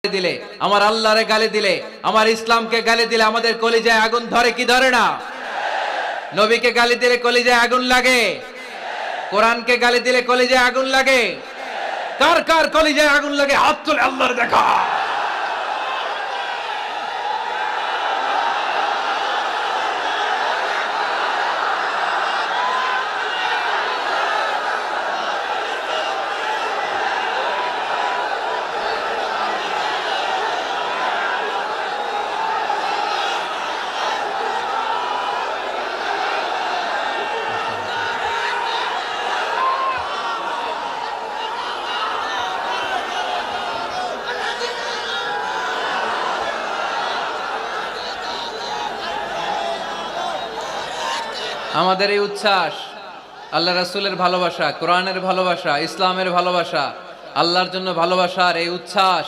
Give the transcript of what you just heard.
দিলে, আমার আল্লাহরে গালি দিলে, আমার ইসলামকে গালি দিলে আমাদের কলিজায় আগুন ধরে কি ধরে না? নবীকে গালি দিলে কলিজায় আগুন লাগে, কোরআনকে গালি দিলে কলিজায় আগুন লাগে। কার কার কলিজায় আগুন লাগে হাত তুলে আল্লাহর দেখা। আমাদের এই উচ্ছ্বাস আল্লাহ রাসূলের ভালোবাসা, কোরআনের ভালোবাসা, ইসলামের ভালোবাসা, আল্লাহর জন্য ভালোবাসার এই উচ্ছ্বাস